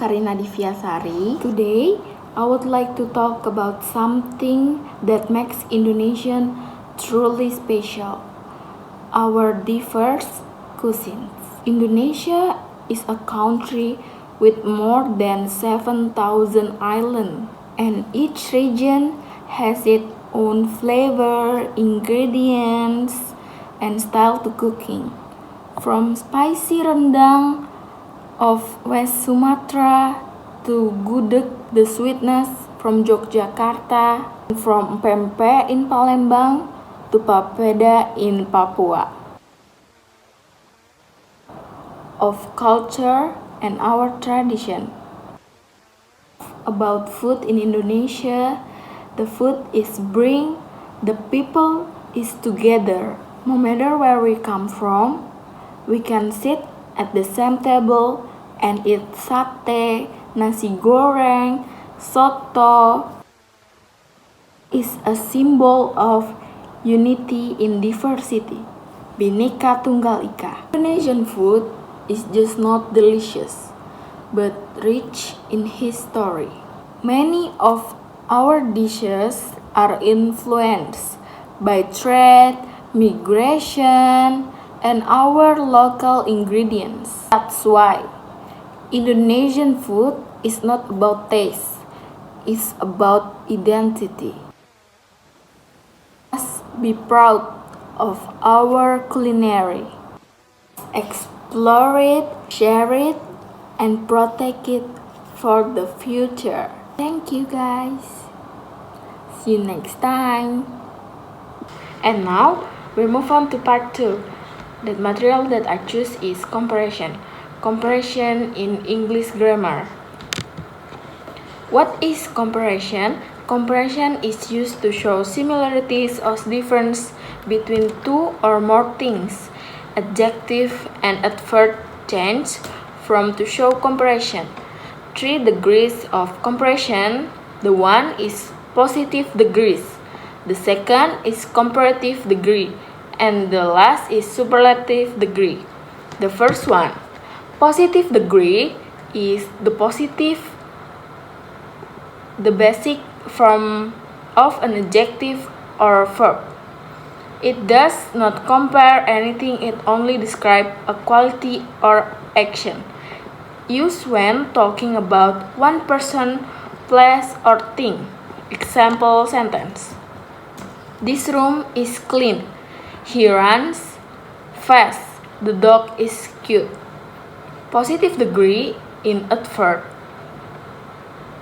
Karina Diviasari. Today, I would like to talk about something that makes Indonesian truly special. Our diverse cuisines. Indonesia is a country with more than 7,000 islands, and each region has its own flavor, ingredients, and style to cooking. From spicy rendang of West Sumatra to gudeg, the sweetness from Yogyakarta, from pempek in Palembang to papeda in Papua. Of culture and our tradition. About food in Indonesia, the food is bring the people is together. No matter where we come from, we can sit at the same table and eat sate, nasi goreng, soto. Is a symbol of unity in diversity. Bhinneka Tunggal Ika. Indonesian food is just not delicious, but rich in history. Many of our dishes are influenced by trade, migration, and our local ingredients. That's why Indonesian food is not about taste, it's about identity. Let's be proud of our culinary. Explore it, share it, and protect it for the future. Thank you guys. See you next time. And now we move on to part 2. The material that I choose is comparison. Comparison in English grammar. What is comparison? Comparison is used to show similarities or difference between two or more things. Adjective and adverb change from to show comparison. 3 degrees of comparison. The one is positive degrees. The second is comparative degree. And the last is superlative degree. The first one, positive degree, is the positive, the basic form of an adjective or verb. It does not compare anything, it only describes a quality or action. Used when talking about one person, place, or thing. Example sentence. This room is clean. He runs fast. The dog is cute. Positive degree in adverb.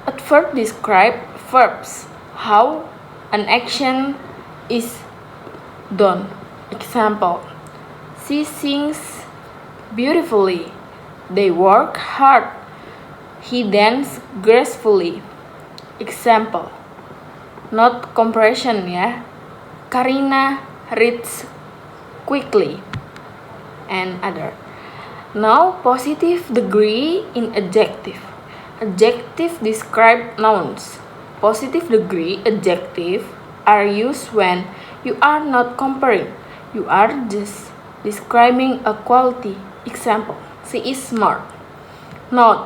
Adverb describe verbs, how an action is done. Example, she sings beautifully. They work hard. He dances gracefully. Example, not comparison ya. Karina reads quickly, and other. Now, positive degree in adjective. Adjective describe nouns. Positive degree adjective are used when you are not comparing. You are just describing a quality. Example, she is smart. Note,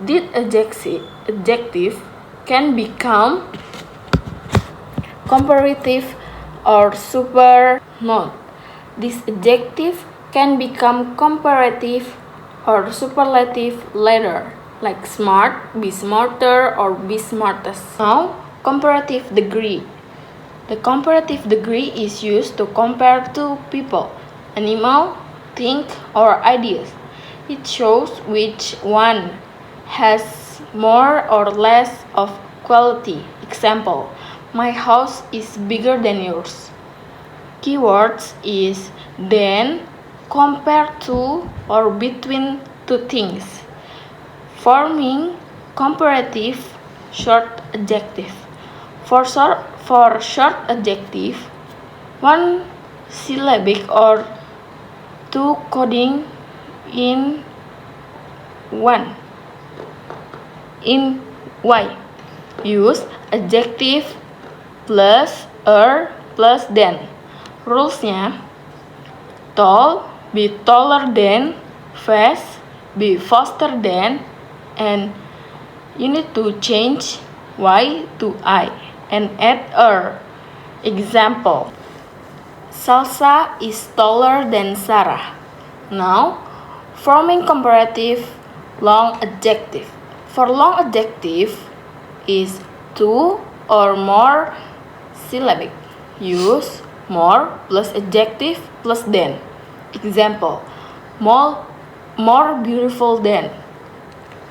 this adjective can become comparative or super. Note, this adjective can become comparative or superlative later, like smart, be smarter, or be smartest. Now, comparative degree. The comparative degree is used to compare two people, animal, thing, or ideas. It shows which one has more or less of quality. Example, my house is bigger than yours. Keywords is than, compared to, or between two things, forming comparative short adjective. For short adjective, one syllabic or two coding in one. In Y, use adjective plus plus than. Rulesnya, tall, be taller than, fast, be faster than, and You need to change Y to I and add er. Example, Salsa is taller than Sarah. Now, forming comparative long adjective. For long adjective is two or more syllabic. Use more plus adjective plus than. Example, more beautiful than.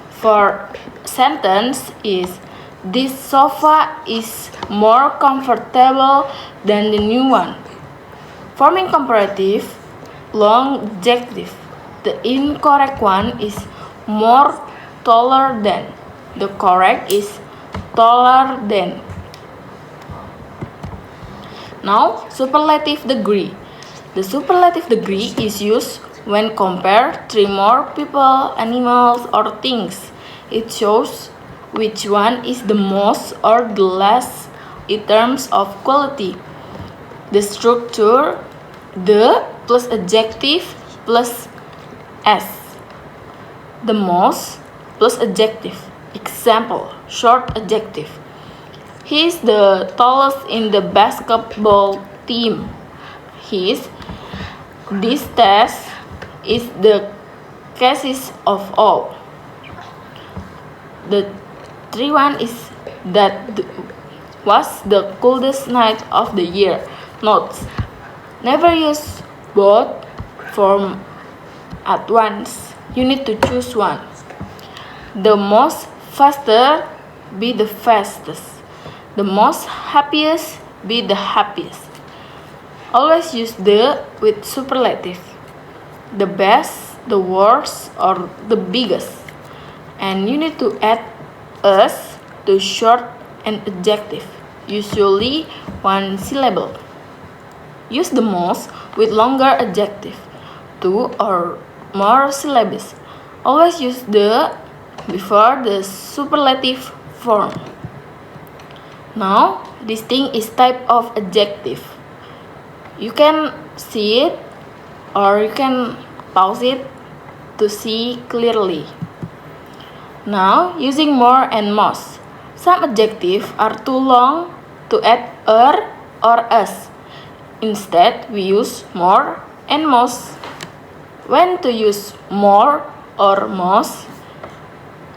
For sentence is this sofa is more comfortable than the new one. Forming comparative long adjective. The incorrect one is more taller than. The correct is taller than. Now, superlative degree. The superlative degree is used when compare three more people, animals, or things. It shows which one is the most or the less in terms of quality. The structure the plus adjective plus s. The most plus adjective. Example, short adjective. He is the tallest in the basketball team. This test is the cases of all. The 3-1 is that was the coldest night of the year. Notes: never use both forms at once. You need to choose one. The most faster be the fastest. The most happiest be the happiest. Always use the with superlative. The best, the worst, or the biggest. And you need to add us to short and adjective, usually one syllable. Use the most with longer adjective, two or more syllables. Always use the before the superlative form. Now, this thing is type of adjective. You can see it or you can pause it to see clearly. Now, using more and most. Some adjectives are too long to add er or us. Instead, we use more and most. When to use more or most?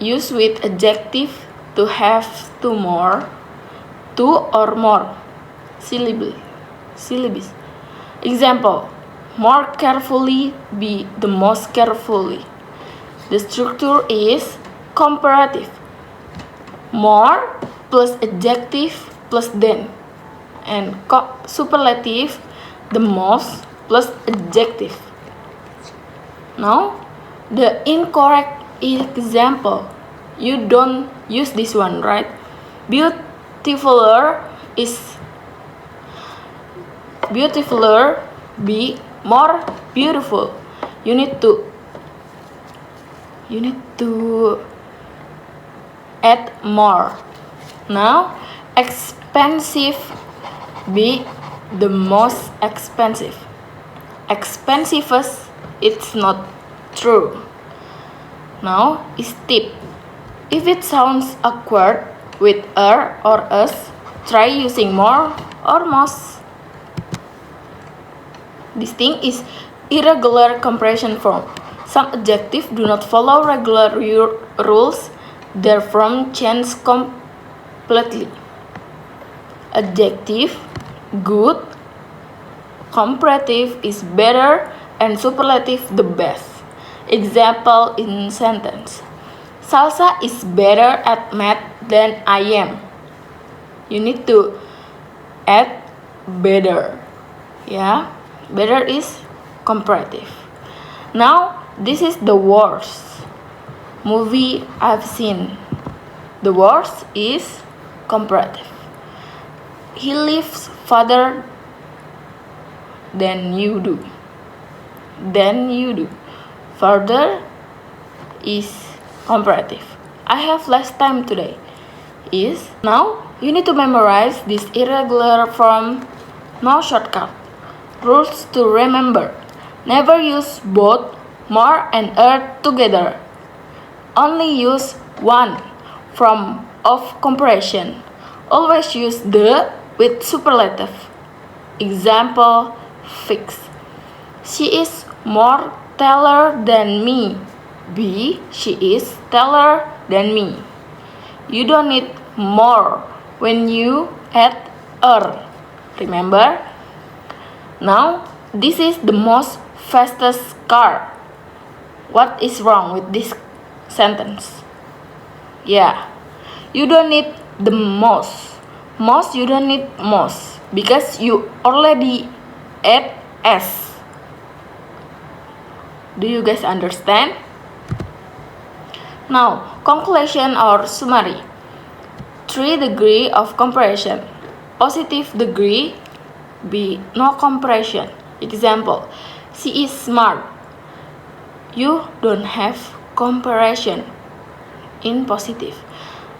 Use with adjective to have two or more syllables. Example, more carefully be the most carefully. The structure is comparative. More plus adjective plus than. And superlative, the most plus adjective. Now, the incorrect example. You don't use this one, right? Beautifuler be more beautiful. You need to add more. Now, expensive be the most expensive. Expensivest, it's not true. Now, steep. If it sounds awkward with er or us, try using more or most. This thing is irregular comparison form. Some adjectives do not follow regular rules, their form changes completely. Adjective, good, comparative is better, and superlative the best. Example in sentence. Salsa is better at math than I am. You need to add better. Yeah, better is comparative. Now, this is the worst movie I've seen. The worst is comparative. He lives farther than you do. Further is comparative. I have less time today. Is now you need to memorize this irregular form. No shortcut. Rules to remember. Never use both more and er together. Only use one form of comparison. Always use the with superlative. Example, fix. She is more taller than me. B. She is taller than me. You don't need more when you add er. Remember? Now, this is the most fastest car. What is wrong with this sentence? Yeah, you don't need the most. Most, you don't need most because you already add s. Do you guys understand? Now, conclusion or summary. 3 degree of comparison. Positive degree, B. No comparison. Example, she is smart. You don't have comparison in positive.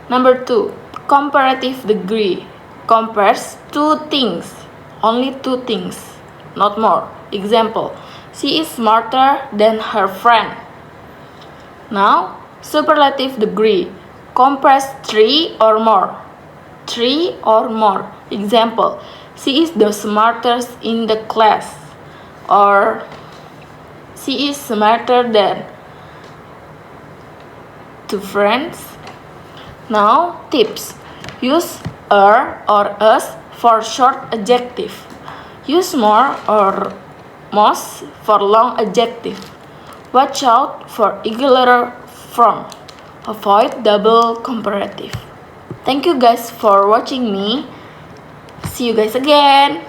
Number 2, comparative degree. Compares 2 things. Only 2 things, not more. Example, she is smarter than her friend. Now, superlative degree. Compares 3 or more. 3 or more. Example, she is the smartest in the class. Or she is smarter than 2 friends. Now, tips. Use er or us for short adjective. Use more or most for long adjective. Watch out for irregular form. Avoid double comparative. Thank you guys for watching me. See you guys again.